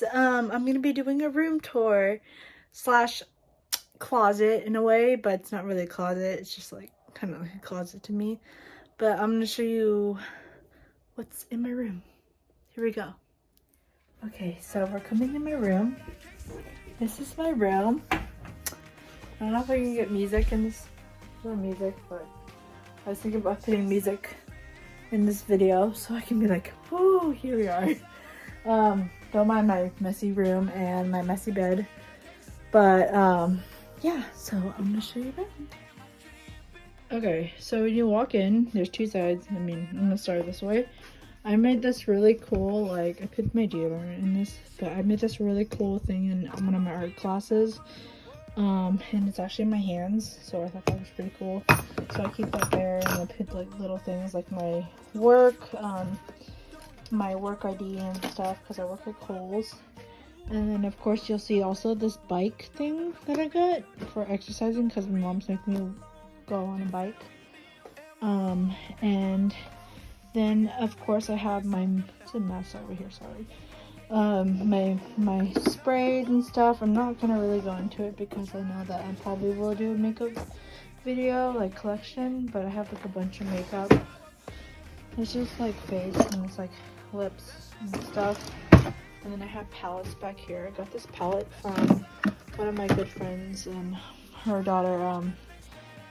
guys, I'm gonna be doing a room tour slash closet in a way, but it's not really a closet, it's just like kind of like a closet to me. But I'm gonna show you what's in my room. Here we go. Okay, so we're coming in my room. This is my room. I don't know if I can get music in this. No music, but I was thinking about putting music in this video so I can be like, whoo, here we are. Don't mind my messy room and my messy bed, but yeah, so I'm gonna show you around. Okay, so when you walk in, there's two sides. I mean, I'm gonna start this way. I made this really cool, like, I put my deodorant in this, but I made this really cool thing in one of my art classes. And it's actually in my hands, so I thought that was pretty cool. So I keep that there, and I put like little things like my work ID and stuff, because I work at Kohl's. And then of course you'll see also this bike thing that I got for exercising, because my mom's making me go on a bike. And then of course I have my, it's a mess over here, sorry. My sprays and stuff. I'm not gonna really go into it because I know that I probably will do a makeup video, like collection, but I have like a bunch of makeup. It's just like face and it's like lips and stuff. And then I have palettes back here. I got this palette from one of my good friends and her daughter,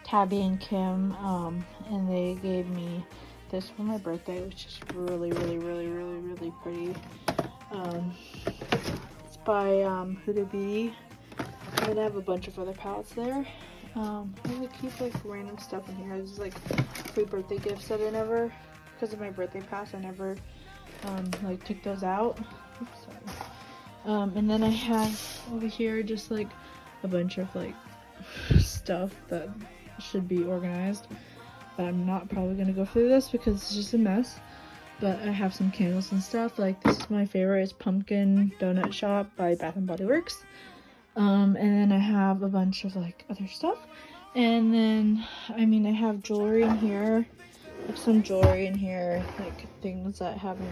Tabby and Kim, and they gave me this for my birthday, which is really pretty. It's by Huda Beauty. I'm gonna have a bunch of other palettes there. I would keep like random stuff in here. This is like free birthday gifts that I never, because of my birthday pass, I never like took those out. Oops, sorry. And then I have over here just like a bunch of like stuff that should be organized, but I'm not probably gonna go through this because it's just a mess. But I have some candles and stuff. Like this is my favorite, is Pumpkin Donut Shop by Bath and Body Works. And then I have a bunch of like other stuff. And then, I mean, I have jewelry in here. I have some jewelry in here, like things that haven't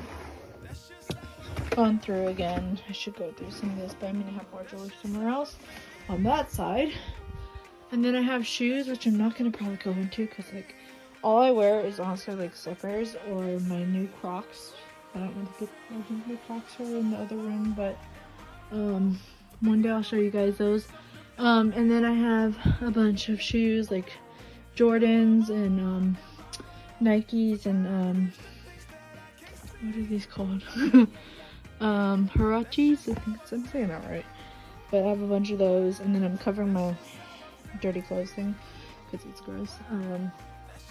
gone through again. I should go through some of this, but I'm gonna have more jewelry somewhere else on that side. And then I have shoes, which I'm not gonna probably go into because like all I wear is honestly like slippers or my new Crocs. I don't really think my Crocs are in the other room, but one day I'll show you guys those. And then I have a bunch of shoes like Jordans and Nikes and what are these called? Huaraches, I think I'm saying that right. But I have a bunch of those, and then I'm covering my dirty clothes thing because it's gross.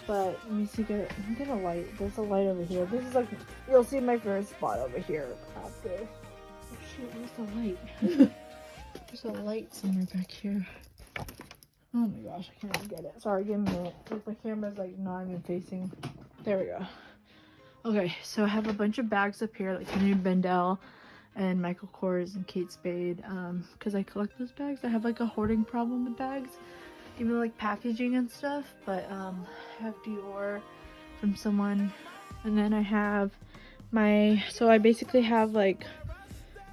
But let me see, get a light. There's a light over here. This is like, you'll see my favorite spot over here after. Oh shoot, where's the light? There's a light somewhere back here. Oh my gosh, I can't even get it. Sorry, give me a minute. Like my camera's like not even facing. There we go. Okay, so I have a bunch of bags up here, like Henry Bendel and Michael Kors and Kate Spade, because I collect those bags. I have like a hoarding problem with bags, even like packaging and stuff. But I have Dior from someone, and then I have my, so I basically have like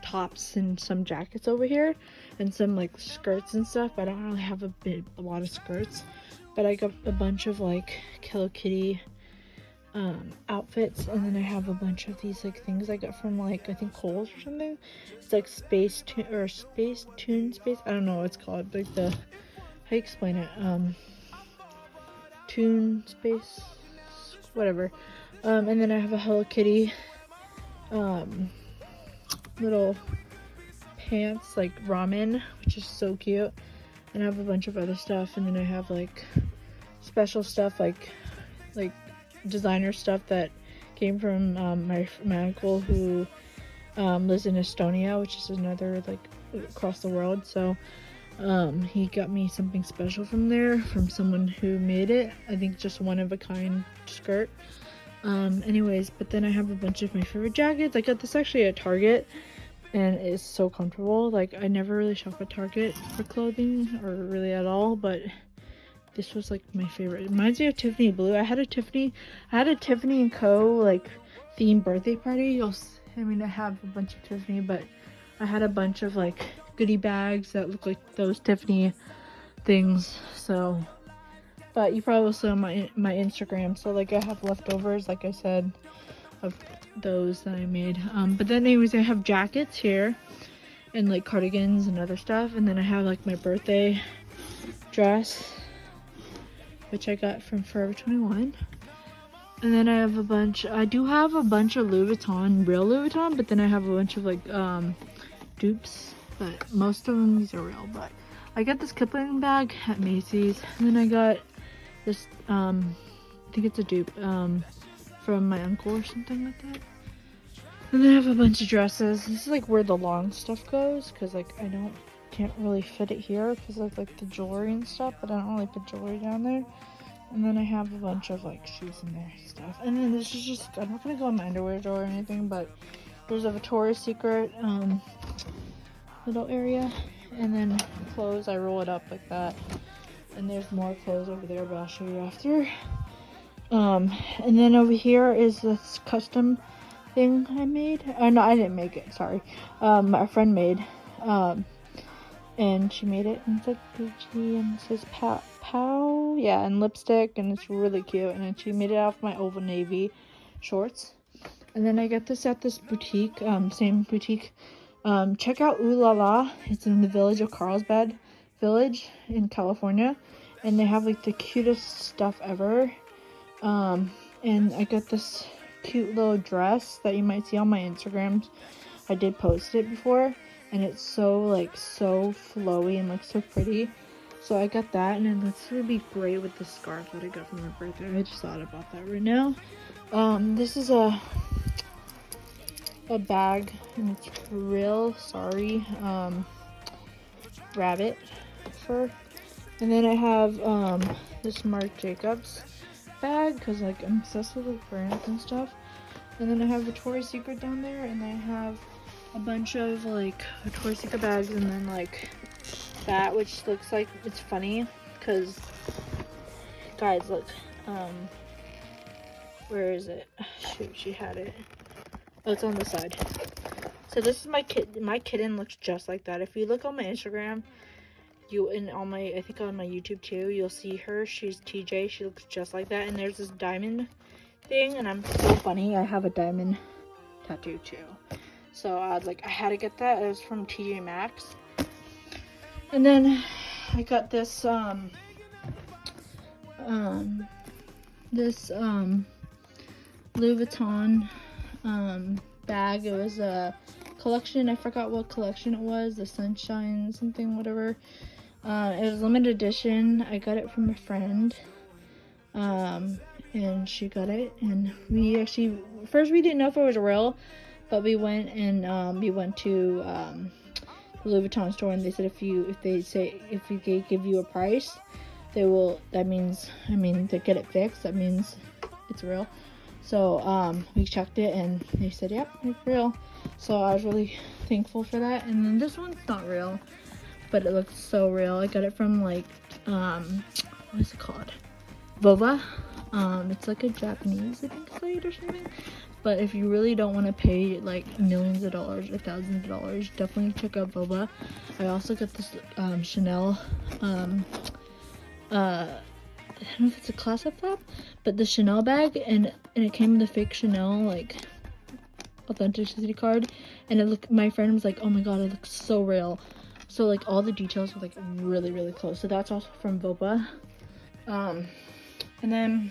tops and some jackets over here and some like skirts and stuff. I don't really have a lot of skirts, but I got a bunch of like Hello Kitty outfits, and then I have a bunch of these like things I got from like I think Kohl's or something. It's like Space Tune, I don't know what it's called, like the, how you explain it, Tune Space, whatever. And then I have a Hello Kitty little pants, like ramen, which is so cute. And I have a bunch of other stuff, and then I have like special stuff like designer stuff that came from my uncle who lives in Estonia, which is another like across the world. So he got me something special from there, from someone who made it. I think just one of a kind skirt. Anyways, but then I have a bunch of my favorite jackets. I got this actually at Target, and it's so comfortable. Like I never really shop at Target for clothing, or really at all, but this was like my favorite. It reminds me of Tiffany Blue. I had a Tiffany & Co. like themed birthday party. I mean, I have a bunch of Tiffany, but I had a bunch of like goodie bags that look like those Tiffany things. So, but you probably saw my Instagram. So like I have leftovers, like I said, of those that I made. But then anyways, I have jackets here and like cardigans and other stuff. And then I have like my birthday dress, which I got from Forever 21. And then I have I do have a bunch of Louis Vuitton, real Louis Vuitton, but then I have a bunch of like dupes, but most of them, these are real. But I got this Kipling bag at Macy's, and then I got this, I think it's a dupe, from my uncle or something like that. And then I have a bunch of dresses. This is like where the long stuff goes, because like I can't really fit it here because of like the jewelry and stuff, but I don't really put jewelry down there. And then I have a bunch of like shoes in there and stuff. And then this is just, I'm not gonna go in my underwear drawer or anything, but there's a Victoria's Secret little area. And then clothes, I roll it up like that. And there's more clothes over there, but I'll show you after. And then over here is this custom thing I made. Oh no, I didn't make it, sorry. My friend made. And she made it, and it's like Gucci, and it says pow, yeah, and lipstick, and it's really cute. And then she made it off my Old Navy shorts. And then I got this at this boutique, same boutique. Check out Ooh La La. It's in the village of Carlsbad Village in California, and they have like the cutest stuff ever. And I got this cute little dress that you might see on my Instagrams. I did post it before. And it's so flowy and like so pretty. So I got that, and then this would be great with the scarf that I got from my birthday. I just thought about that right now. This is a bag, and it's real sorry rabbit fur. And then I have this Marc Jacobs bag, because like I'm obsessed with like brands and stuff. And then I have Victoria's Secret down there, and I have a bunch of like Victoria's Secret bags, and then like that, which looks like it's funny because guys, look, where is it? Shoot, she had it. Oh, it's on the side. So this is my kitten looks just like that. If you look on my Instagram, I think on my YouTube too, you'll see her. She's TJ. She looks just like that. And there's this diamond thing, and I'm so funny. I have a diamond tattoo too. So I had to get that. It was from TJ Maxx. And then I got this Louis Vuitton bag. It was a collection. I forgot what collection it was. The Sunshine something, whatever. It was limited edition. I got it from a friend. And she got it, and we actually first we didn't know if it was real. But we went to the Louis Vuitton store, and they said if they give you a price, they get it fixed. That means it's real. So we checked it, and they said, yep, it's real. So I was really thankful for that. And then this one's not real, but it looks so real. I got it from like what is it called? Boba. It's like a Japanese, I think, site or something. But if you really don't want to pay like millions of dollars or thousands of dollars, definitely check out Boba. I also got this Chanel, I don't know if it's a Classic flap, but the Chanel bag, and it came with a fake Chanel like authenticity card, and my friend was like, oh my god, it looks so real. So like all the details were like really, really close. So that's also from Boba. And then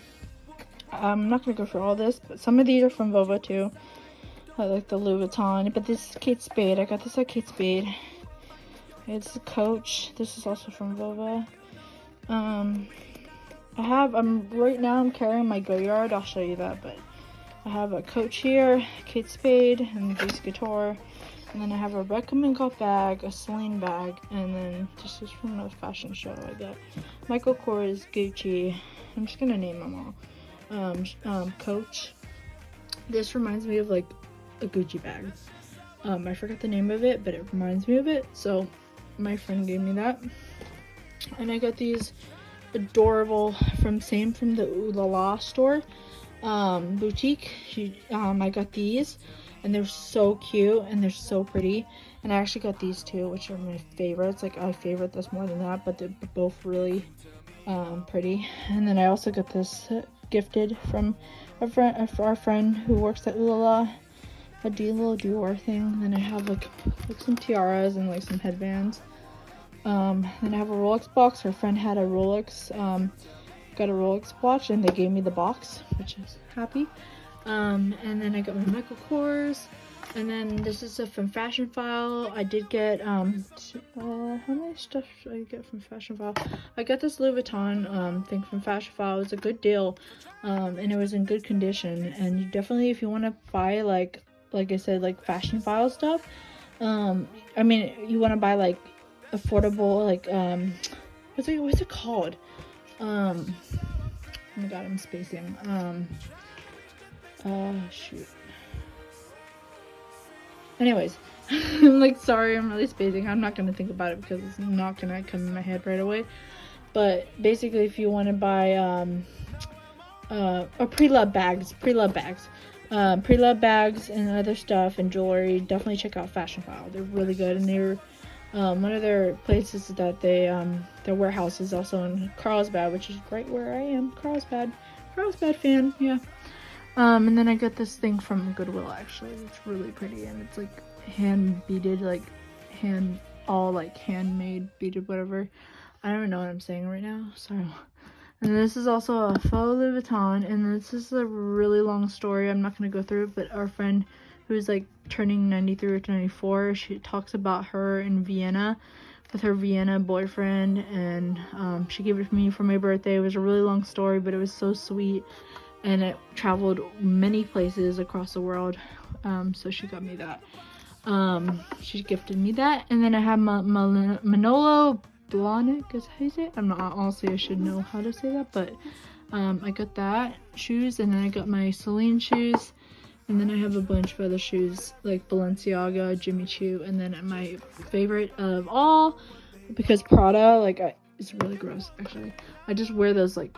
I'm not gonna go through all this, but some of these are from Boba too. I like the Louis Vuitton, but this is Kate Spade. I got this at Kate Spade. It's a Coach. This is also from Boba. Right now I'm carrying my Goyard. I'll show you that, but I have a Coach here, Kate Spade, and Grace Couture. And then I have a Rebecca Minkoff bag, a Celine bag, and then this is from a fashion show I got. Michael Kors, Gucci. I'm just gonna name them all. Coach. This reminds me of like a Gucci bag. I forgot the name of it, but it reminds me of it. So my friend gave me that. And I got these adorable from the Ooh La La store, boutique. I got these, and they're so cute and they're so pretty. And I actually got these two, which are my favorites. Like, I favorite this more than that, but they're both really pretty. And then I also got this gifted from our friend who works at Ulala, a little Dior thing. Then I have like some tiaras and like some headbands. Then I have a Rolex box. Her friend had a Rolex, got a Rolex watch, and they gave me the box, which is happy. And then I got my Michael Kors. And then this is from Fashion File. I did get, how many stuff did I get from Fashion File? I got this Louis Vuitton thing from Fashion File. It was a good deal, and it was in good condition. And you definitely, if you want to buy, like I said, like Fashion File stuff, I mean, you want to buy, like, affordable, like, what's it called? Oh my god, I'm spacing. Shoot. Anyways, I'm like, sorry, I'm really spacing. I'm not gonna think about it because it's not gonna come in my head right away. But basically, if you want to buy or pre-loved bags and other stuff and jewelry, definitely check out Fashion File. They're really good, and they're one of their places that they their warehouse is also in Carlsbad, which is right where I am. Carlsbad fan, yeah. And then I got this thing from Goodwill, actually. It's really pretty, and it's like hand beaded, like handmade beaded, whatever. I don't even know what I'm saying right now, sorry. And this is also a faux Louis Vuitton, and this is a really long story. I'm not gonna go through it, but our friend who's like turning 93 or 94, she talks about her in Vienna with her Vienna boyfriend, and she gave it to me for my birthday. It was a really long story, but it was so sweet. And it traveled many places across the world, so she got me that. She gifted me that, and then I have Manolo Blahnik, is how you say it? I'm not, honestly, I should know how to say that, but I got that shoes, and then I got my Celine shoes, and then I have a bunch of other shoes like Balenciaga, Jimmy Choo, and then my favorite of all, because Prada, like, it's really gross actually. I just wear those like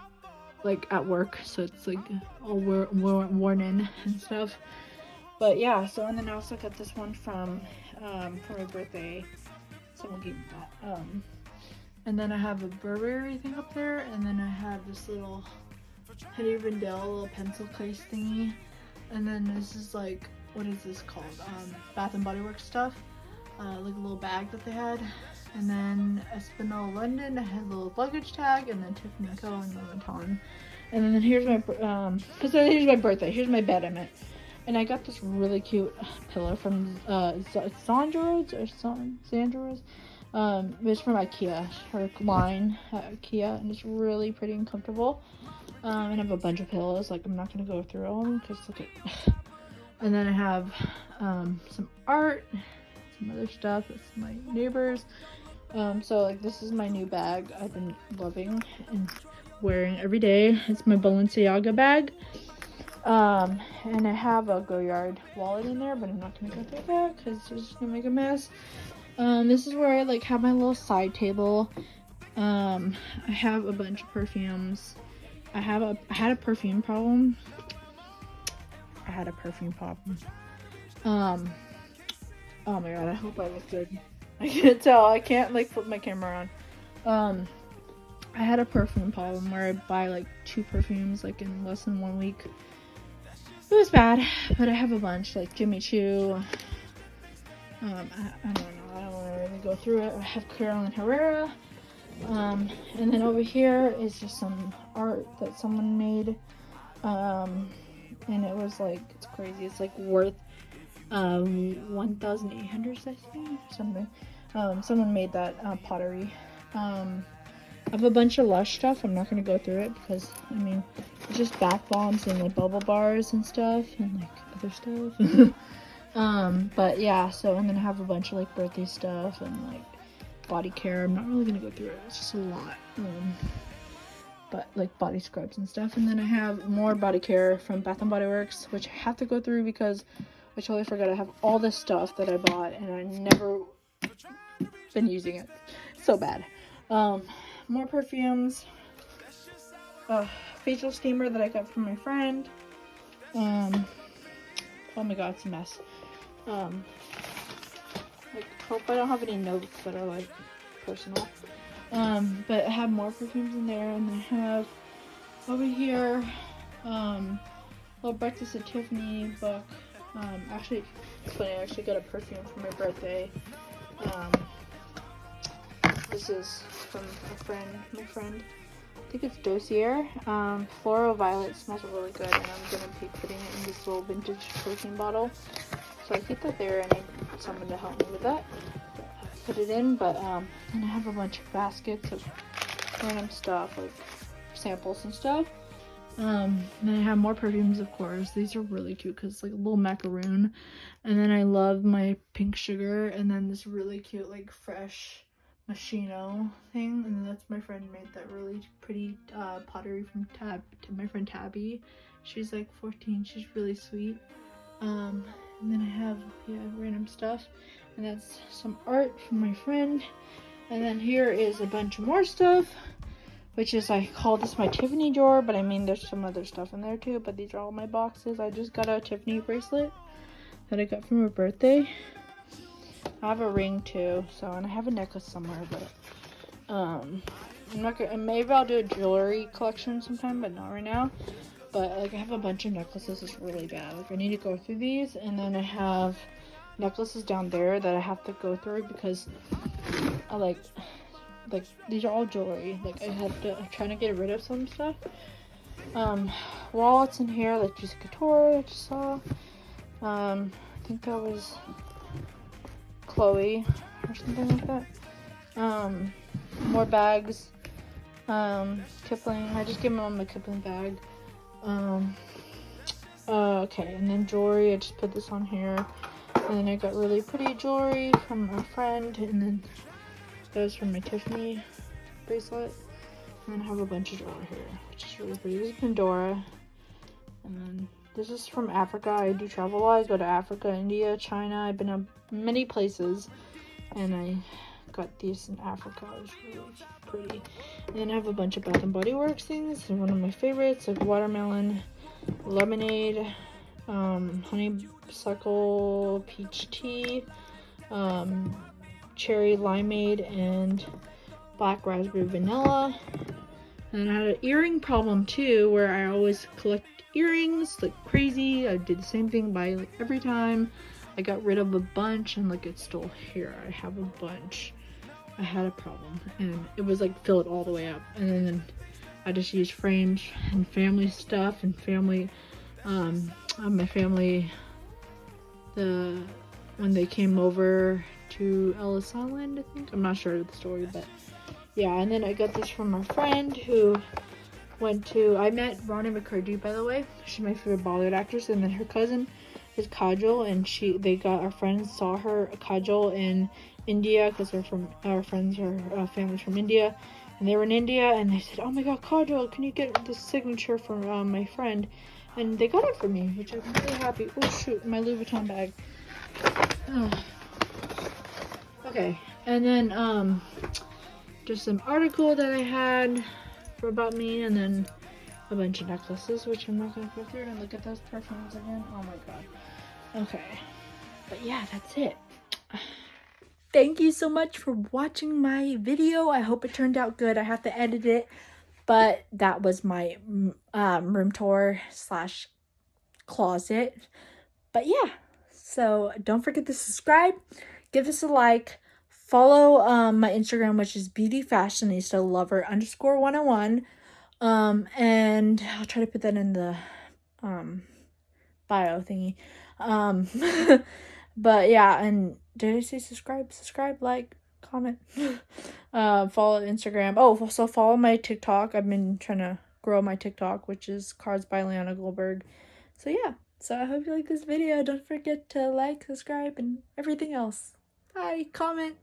at work, so it's like all worn in and stuff. But yeah, so, and then I also got this one from for my birthday. Someone gave me that. And then I have a Burberry thing up there, and then I have this little Henny Rindell little pencil case thingy. And then this is like, what is this called? Bath and Body Works stuff. Like a little bag that they had. And then Espinal London, I had a little luggage tag, and then Tiffany & Co. and Louis Vuitton. And then here's my, here's my birthday. Here's my bed, I meant. And I got this really cute pillow from Sandra's. It's from IKEA, her line at IKEA, and it's really pretty and comfortable. And I have a bunch of pillows. Like, I'm not gonna go through all of them because look at. And then I have some art, some other stuff. It's my neighbors. So like, this is my new bag I've been loving and wearing every day. It's my Balenciaga bag. And I have a Goyard wallet in there, but I'm not gonna go through that because it's just gonna make a mess. This is where I like have my little side table. I have a bunch of perfumes. I had a perfume problem. Oh my god, I hope I look good. I can't tell. I can't like flip my camera on. I had a perfume problem where I buy like 2 perfumes like in less than 1 week. It was bad, but I have a bunch like Jimmy Choo. I don't know. I don't want to really go through it. I have Carolina Herrera. And then over here is just some art that someone made. And it was like, it's crazy. It's like worth 1,800, I think, something. Someone made that pottery. I have a bunch of Lush stuff. I'm not gonna go through it because I mean, it's just bath bombs and like bubble bars and stuff and like other stuff. But yeah, so, and then I have a bunch of like birthday stuff and like body care. I'm not really gonna go through it. It's just a lot. But like body scrubs and stuff. And then I have more body care from Bath and Body Works, which I have to go through because I totally forgot I have all this stuff that I bought and I never been using it. So bad. More perfumes. Facial steamer that I got from my friend. Oh my god, it's a mess. Like, hope I don't have any notes that are like personal. But I have more perfumes in there, and I have over here, Little Breakfast at Tiffany book. Actually, it's funny, I actually got a perfume for my birthday. This is from my friend. I think it's Dossier. Floral Violet, smells really good, and I'm gonna be putting it in this little vintage perfume bottle. So I keep that there, and I need someone to help me with that. Put it in, but and I have a bunch of baskets of random stuff, like samples and stuff. Then I have more perfumes, of course. These are really cute because it's like a little macaroon. And then I love my pink sugar, and then this really cute like fresh Machino thing, and then that's my friend made that really pretty pottery from my friend Tabby. She's like 14. She's really sweet. And then I have random stuff, and that's some art from my friend. And then here is a bunch of more stuff, which is, I call this my Tiffany drawer, but I mean there's some other stuff in there too, but these are all my boxes. I just got a Tiffany bracelet that I got from her birthday. I have a ring too, so, and I have a necklace somewhere, but I'm not gonna, maybe I'll do a jewelry collection sometime, but not right now. But like I have a bunch of necklaces. It's really bad. Like I need to go through these, and then I have necklaces down there that I have to go through because I like these are all jewelry. Like I'm trying to get rid of some stuff. Wallets in here, like Juicy Couture I just saw. I think that was Chloe or something like that. More bags. Kipling. I just gave my mom a Kipling bag. Okay, and then jewelry. I just put this on here. And then I got really pretty jewelry from a friend, and then those from my Tiffany bracelet. And then I have a bunch of jewelry here, which is really pretty. This is Pandora. And then this is from Africa. I do travel a lot. I go to Africa, India, China. I've been to many places, and I got these in Africa. It was really pretty. And then I have a bunch of Bath and Body Works things. One of my favorites, like watermelon, lemonade, honeysuckle peach tea, cherry limeade, and black raspberry vanilla. And I had an earring problem too, where I always collect earrings like crazy. I did the same thing by every time. I got rid of a bunch, and look, it's still here. I have a bunch. I had a problem, and it was like filled all the way up, and then I just used frames and family stuff and family my family, when they came over to Ellis Island, I think. I'm not sure of the story, but yeah. And then I got this from my friend who I met Ronnie McCurdy, by the way. She's my favorite Bollywood actress, and then her cousin is Kajol, and our friends saw her Kajol in India, because our family's from India, and they were in India, and they said, oh my god, Kajol, can you get this signature from my friend? And they got it for me, which I'm really happy. Oh shoot, my Louis Vuitton bag. Okay, and then just some article that I had about me, and then a bunch of necklaces, which I'm not gonna go through. And look at those perfumes again. Oh my god. Okay, but yeah, that's it. Thank you so much for watching my video. I hope it turned out good. I have to edit it, but that was my room tour / closet. But yeah, so don't forget to subscribe, give us a like, follow my Instagram, which is beautyfashionista_lover_101. And I'll try to put that in the bio thingy. But yeah, and did I say subscribe? Subscribe, like, comment. Follow Instagram. Oh, so follow my TikTok. I've been trying to grow my TikTok, which is Cards by Liana Goldberg. So yeah, so I hope you like this video. Don't forget to like, subscribe, and everything else. Bye. Comment.